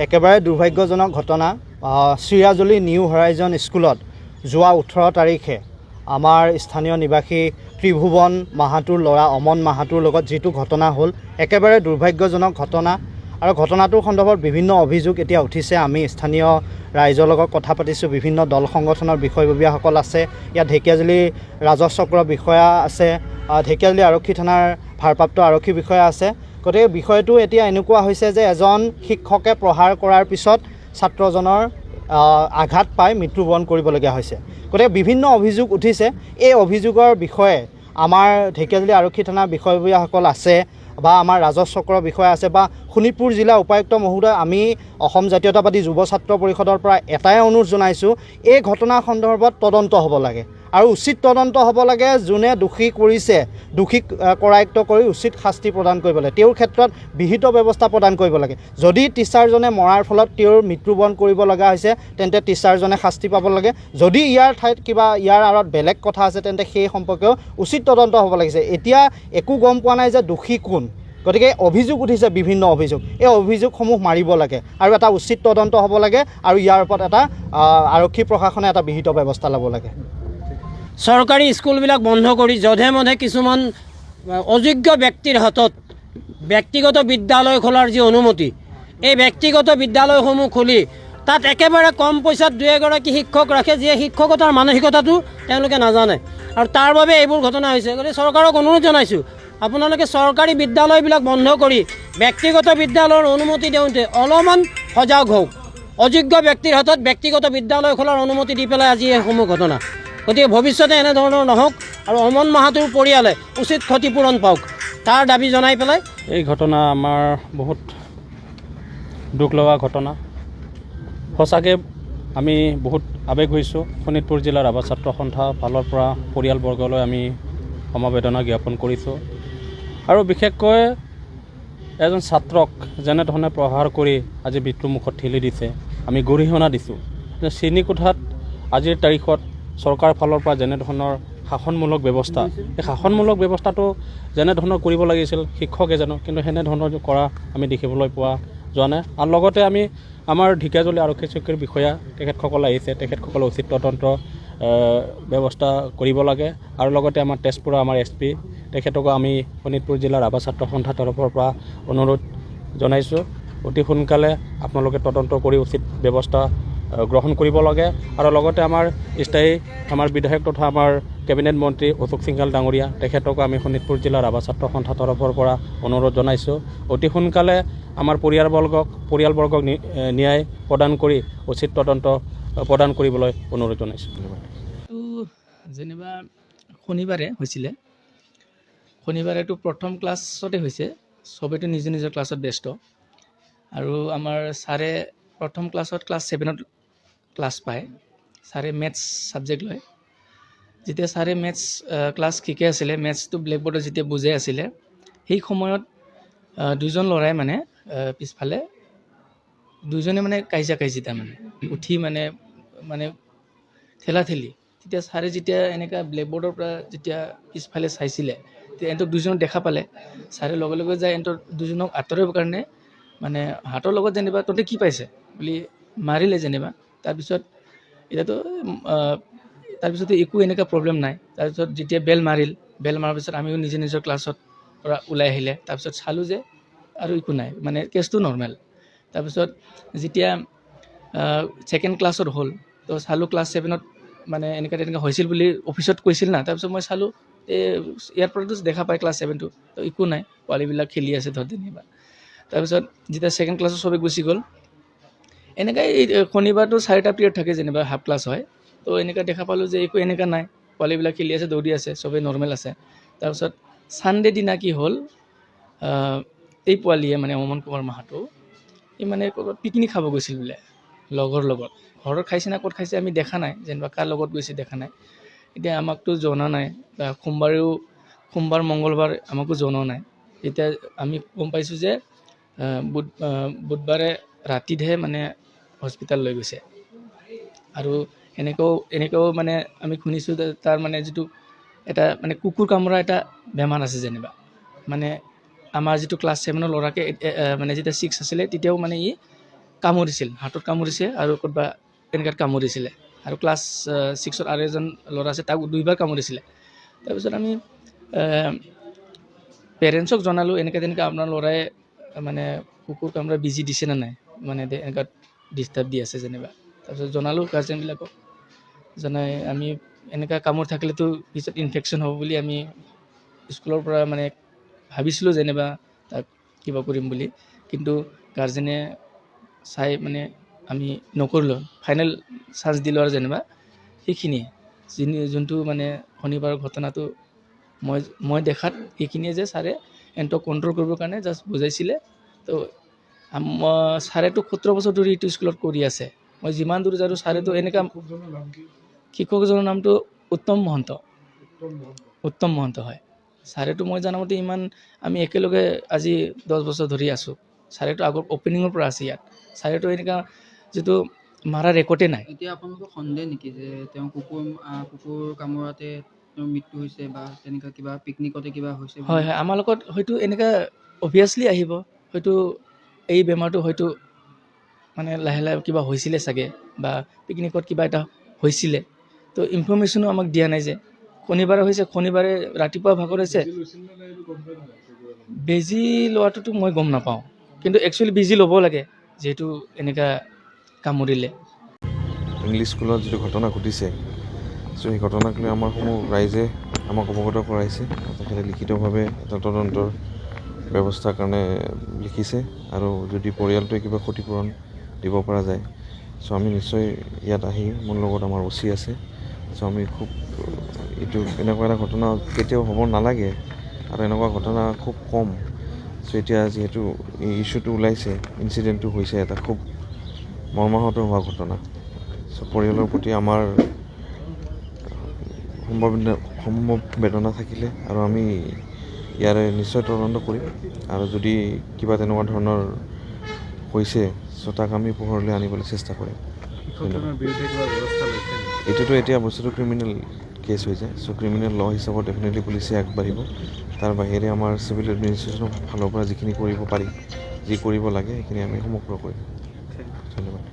একেবাৰে দুৰ্ভাগ্যজনক ঘটনা। চিৰাজুলি নিউ হৰাইজন স্কুলত যোৱা 18 তাৰিখে আমাৰ স্থানীয় নিবাসী ত্ৰিভুৱন মাহাতুৰ ল'ৰা অমন মাহাতুৰ লগত যিটো ঘটনা হ'ল, একেবাৰে দুৰ্ভাগ্যজনক ঘটনা। আৰু ঘটনাটোৰ সন্দৰ্ভত বিভিন্ন অভিযোগ এতিয়া উঠিছে। আমি স্থানীয় ৰাইজৰ লগত কথা পাতিছোঁ, বিভিন্ন দল সংগঠনৰ বিষয়ববীয়াসকল আছে, ইয়াত ঢেকীয়াজুলি ৰাজহ চক্ৰৰ বিষয়া আছে, ঢেকীয়াজুলি আৰক্ষী থানাৰ ভাৰপ্ৰাপ্ত আৰক্ষী বিষয়া আছে। গতিকে বিষয়টো এতিয়া এনেকুৱা হৈছে যে এজন শিক্ষকে প্ৰহাৰ কৰাৰ পিছত ছাত্ৰজনৰ আঘাত পাই মৃত্যুবৰণ কৰিবলগীয়া হৈছে। গতিকে বিভিন্ন অভিযোগ উঠিছে। এই অভিযোগৰ বিষয়ে আমাৰ ঢেকীয়াজুলি আৰক্ষী থানাৰ বিষয়ববীয়াসকল আছে বা আমাৰ ৰাজহ চক্ৰৰ বিষয়া আছে বা শোণিতপুৰ জিলা উপায়ুক্ত মহোদয়, আমি অসম জাতীয়তাবাদী যুৱ ছাত্ৰ পৰিষদৰ পৰা এটাই অনুৰোধ জনাইছোঁ, এই ঘটনা সন্দৰ্ভত তদন্ত হ'ব লাগে আৰু উচিত তদন্ত হ'ব লাগে। যোনে দোষী কৰিছে, দোষীক কৰায়ত্ব কৰি উচিত শাস্তি প্ৰদান কৰিব লাগে, তেওঁৰ ক্ষেত্ৰত বিহিত ব্যৱস্থা প্ৰদান কৰিব লাগে। যদি টিচাৰজনে মৰাৰ ফলত তেওঁৰ মৃত্যুবৰণ কৰিব লগা হৈছে, তেন্তে টিচাৰজনে শাস্তি পাব লাগে। যদি ইয়াৰ ঠাইত কিবা ইয়াৰ আঁৰত বেলেগ কথা আছে, তেন্তে সেই সম্পৰ্কেও উচিত তদন্ত হ'ব লাগিছে। এতিয়া একো গম পোৱা নাই যে দোষী কোন। গতিকে অভিযোগ উঠিছে, বিভিন্ন অভিযোগ। এই অভিযোগসমূহ মাৰিব লাগে আৰু এটা উচিত তদন্ত হ'ব লাগে আৰু ইয়াৰ ওপৰত এটা আৰক্ষী প্ৰশাসনে এটা বিহিত ব্যৱস্থা ল'ব লাগে। চৰকাৰী স্কুলবিলাক বন্ধ কৰি যধে মধে কিছুমান অযোগ্য ব্যক্তিৰ হাতত ব্যক্তিগত বিদ্যালয় খোলাৰ যি অনুমতি, এই ব্যক্তিগত বিদ্যালয়সমূহ খুলি তাত একেবাৰে কম পইচাত 2-এগৰাকী শিক্ষক ৰাখে, যিয়ে শিক্ষকতাৰ মানসিকতাটো তেওঁলোকে নাজানে আৰু তাৰ বাবে এইবোৰ ঘটনা হৈছে। গতিকে চৰকাৰক অনুৰোধ জনাইছোঁ, আপোনালোকে চৰকাৰী বিদ্যালয়বিলাক বন্ধ কৰি ব্যক্তিগত বিদ্যালয়ৰ অনুমতি দিওঁতে অলপমান সজাগ হওক। অযোগ্য ব্যক্তিৰ হাতত ব্যক্তিগত বিদ্যালয় খোলাৰ অনুমতি দি পেলাই আজি এইসমূহ ঘটনা। গতিকে ভৱিষ্যতে এনেধৰণৰ নহওক আৰু অমন মাহাতুৰ পৰিয়ালে উচিত ক্ষতিপূৰণ পাওক, তাৰ দাবী জনাই পেলাই এই ঘটনা আমাৰ বহুত দুখ লগা ঘটনা। সঁচাকৈ আমি বহুত আৱেগ হৈছোঁ। শোণিতপুৰ জিলাৰ ৰাভা ছাত্ৰ সন্থা ফালৰ পৰা পৰিয়ালবৰ্গলৈ আমি সমবেদনা জ্ঞাপন কৰিছোঁ আৰু বিশেষকৈ এজন ছাত্ৰক যেনেধৰণে প্ৰহাৰ কৰি আজি মৃত্যুমুখত ঠেলি দিছে, আমি গৰিহণা দিছোঁ যে শ্ৰেণীকোঠাত আজিৰ তাৰিখত চৰকাৰৰ ফালৰ পৰা যেনেধৰণৰ শাসনমূলক ব্যৱস্থা, এই শাসনমূলক ব্যৱস্থাটো যেনেধৰণৰ কৰিব লাগিছিল শিক্ষক এজনক, কিন্তু সেনেধৰণৰ কৰা আমি দেখিবলৈ পোৱা যোৱা নাই। আৰু লগতে আমি আমাৰ ঢেকীয়াজুলি আৰক্ষী চকীৰ বিষয়া তেখেতসকল আহিছে, তেখেতসকলে উচিত তদন্ত ব্যৱস্থা কৰিব লাগে। আৰু লগতে আমাৰ তেজপুৰৰ আমাৰ SP তেখেতকো আমি শোণিতপুৰ জিলাৰ ৰাভা ছাত্ৰ সন্থাৰ তৰফৰ পৰা অনুৰোধ জনাইছোঁ, অতি সোনকালে আপোনালোকে তদন্ত কৰি উচিত ব্যৱস্থা গ্ৰহণ কৰিব লাগে। আৰু লগতে আমাৰ স্থায়ী আমাৰ বিধায়ক তথা আমাৰ কেবিনেট মন্ত্ৰী অশোক সিংঘাল ডাঙৰীয়া, তেখেতকো আমি শোণিতপুৰ জিলাৰ ৰাভা ছাত্ৰ সন্থাৰ তৰফৰ পৰা অনুৰোধ জনাইছোঁ, অতি সোনকালে আমাৰ পৰিয়ালবৰ্গক ন্যায় প্ৰদান কৰি উচিত তদন্ত প্ৰদান কৰিবলৈ অনুৰোধ জনাইছোঁ। যেনিবা শনিবাৰে হৈছিলে, শনিবাৰেতো প্ৰথম ক্লাছতে হৈছে, চবেইতো নিজৰ নিজৰ ক্লাছত ব্যস্ত। আৰু আমাৰ ছাৰে প্ৰথম ক্লাছত ক্লাছ 7ত ক্লাছ পায়, ছাৰে মেথছ ছাবজেক্ট লয়। যেতিয়া ছাৰে মেথছ ক্লাছ শিকাই আছিলে, মেথছটো ব্লেকবৰ্ডত যেতিয়া বুজাই আছিলে, সেই সময়ত দুজন ল'ৰাই মানে পিছফালে দুজনে মানে কাজিয়া তাৰমানে উঠি মানে ঠেলাঠেলি। তেতিয়া ছাৰে যেতিয়া এনেকুৱা ব্লেকবৰ্ডৰ পৰা যেতিয়া পিছফালে চাইছিলে, তেতিয়া এহঁতক দুজনক দেখা পালে। ছাৰে লগে লগে যায় এহঁতক দুজনক আঁতৰাবৰ কাৰণে মানে হাতৰ লগত যেনিবা তহঁতে কি পাইছে বুলি মাৰিলে যেনিবা। তাৰপিছত একো এনেকুৱা প্ৰব্লেম নাই। তাৰপিছত যেতিয়া বেল মাৰাৰ পিছত আমিও নিজৰ ক্লাছত পৰা ওলাই আহিলে। তাৰপিছত চালোঁ যে আৰু একো নাই, মানে কেছটো নৰ্মেল। তাৰপিছত যেতিয়া ছেকেণ্ড ক্লাছত হ'ল, তো চালোঁ ক্লাছ 7ত মানে এনেকুৱা হৈছিল বুলি অফিচত কৈছিল না। তাৰপিছত মই চালোঁ ইয়াৰ পৰাতো দেখা পায় ক্লাছ 7টো, তো একো নাই, পোৱালিবিলাক খেলি আছে ধৰ যেনিবা। তাৰপিছত যেতিয়া ছেকেণ্ড ক্লাছত চবে গুচি গ'ল, এনেকৈ এই শনিবাৰটো 4টা পিৰিয়ড থাকে, যেনিবা হাফ ক্লাছ হয়। তো এনেকৈ দেখা পালোঁ যে একো এনেকুৱা নাই, পোৱালিবিলাক খেলি আছে, দৌৰি আছে, চবেই নৰ্মেল আছে। তাৰপিছত ছানডে দিনা কি হ'ল, এই পোৱালীয়ে মানে অমন কুমাৰ মাহাতো এই মানে ক'ৰবাত পিকনিক খাব গৈছিল বোলে লগৰ লগত। ঘৰত খাইছে না ক'ত খাইছে আমি দেখা নাই, যেনিবা কাৰ লগত গৈছে দেখা নাই। এতিয়া আমাকতো জনা নাই, বা সোমবাৰ মংগলবাৰ আমাকো জনোৱা নাই। এতিয়া আমি গম পাইছোঁ যে বুধবাৰে ৰাতিতহে মানে হস্পিটেল লৈ গৈছে। আৰু এনেকৈও মানে আমি শুনিছোঁ তাৰ মানে যিটো এটা মানে কুকুৰ কামোৰা এটা বেমাৰ আছে যেনিবা। মানে আমাৰ যিটো ক্লাছ 7ৰ ল'ৰাকে মানে যেতিয়া 6 আছিলে তেতিয়াও মানে ই কামুৰিছিল, হাতত কামুৰিছে আৰু ক'ৰবাত এনেকৈ কামুৰিছিলে। আৰু ক্লাছ 6ত আৰু এজন ল'ৰা আছে, তাক 2বাৰ কামুৰিছিলে। তাৰপিছত আমি পেৰেণ্টছক জনালোঁ এনেকৈ তেনেকৈ আপোনাৰ ল'ৰাই মানে কুকুৰ কামোৰা বিজি দিছে নে নাই, মানে এনেকুৱা ডিষ্টাৰ্ব দি আছে যেনিবা। তাৰপিছত জনালোঁ গাৰ্জেনবিলাকক, জনাই আমি এনেকুৱা কামোৰ থাকিলেতো পিছত ইনফেকশ্যন হ'ব বুলি আমি স্কুলৰ পৰা মানে ভাবিছিলোঁ যেনিবা তাক কিবা কৰিম বুলি, কিন্তু গাৰ্জেনে চাই মানে আমি নকৰিলোঁ, ফাইনেল চাৰ্জ দিলোঁ আৰু যেনিবা সেইখিনিয়ে যোনটো মানে শনিবাৰৰ ঘটনাটো মই দেখাত সেইখিনিয়ে যে ছাৰে এণ্টক কণ্ট্ৰল কৰিবৰ কাৰণে জাষ্ট বুজাইছিলে। তো ছাৰেতো 17 বছৰ ধৰি এইটো স্কুলত কৰি আছে। মই যিমান দূৰ জানো ছাৰেতো এনেকুৱা, শিক্ষকজনৰ নামটো উত্তম মহন্ত হয়। ছাৰেতো মই জানামতে ইমান আমি একেলগে আজি 10 বছৰ ধৰি আছোঁ। ছাৰেতো আগৰ অ'পেনিঙৰ পৰা আছে ইয়াত। ছাৰেতো এনেকুৱা যিটো মাৰা ৰেকৰ্ডে নাই। এতিয়া আপোনালোকৰ সন্দেহ নেকি যে তেওঁ কুকুৰ কামোৰাতে তেওঁৰ মৃত্যু হৈছে বা তেনেকুৱা কিবা পিকনিকতে কিবা হৈছে? হয়, আমাৰ লগত হয়তো এনেকুৱা অভিয়াছলি আহিব, হয়তো এই বেমাৰটো হয়তো মানে লাহে লাহে কিবা হৈছিলে চাগে, বা পিকনিকত কিবা এটা হৈছিলে। তো ইনফৰ্মেশ্যনো আমাক দিয়া নাই যে শনিবাৰে হৈছে, শনিবাৰে ৰাতিপুৱা ভাগত হৈছে। বেজি লোৱাটোতো মই গম নাপাওঁ, কিন্তু একচুৱেলি বেজি ল'ব লাগে যিহেতু এনেকুৱা কামুৰিলে। ইংলিছ স্কুলত যিটো ঘটনা ঘটিছে, চ' সেই ঘটনাক লৈ আমাৰ সমূহ ৰাইজে আমাক অৱগত কৰাইছে। তেখেতে লিখিতভাৱে এটা তদন্তৰ ব্যৱস্থাৰ কাৰণে লিখিছে, আৰু যদি পৰিয়ালটোৱে কিবা ক্ষতিপূৰণ দিব পৰা যায়, চ' আমি নিশ্চয় ইয়াত আহি মোৰ লগত আমাৰ OC আছে। চ' আমি খুব এনেকুৱা এটা ঘটনা কেতিয়াও হ'ব নালাগে, আৰু এনেকুৱা ঘটনা খুব কম। চ' এতিয়া যিহেতু এই ইছ্যুটো ওলাইছে, ইনচিডেণ্টটো হৈছে এটা খুব মৰ্মাহত হোৱা ঘটনা। চ' পৰিয়ালৰ প্ৰতি আমাৰ সমবেদনা থাকিলে, আৰু আমি ইয়াৰে নিশ্চয় তদন্ত কৰিম, আৰু যদি কিবা তেনেকুৱা ধৰণৰ হৈছে চ' তাক আমি পোহৰলৈ আনিবলৈ চেষ্টা কৰিম। এইটোতো এতিয়া বস্তুটো ক্ৰিমিনেল কেছ হৈ যায়। চ' ক্ৰিমিনেল ল' হিচাপত ডেফিনেটলি পুলিচে আগবাঢ়িব। তাৰ বাহিৰে আমাৰ চিভিল এডমিনিষ্ট্ৰেশ্যনৰ ফালৰ পৰা যিখিনি কৰিব পাৰি, যি কৰিব লাগে সেইখিনি আমি সমগ্ৰ কৰিম। ধন্যবাদ।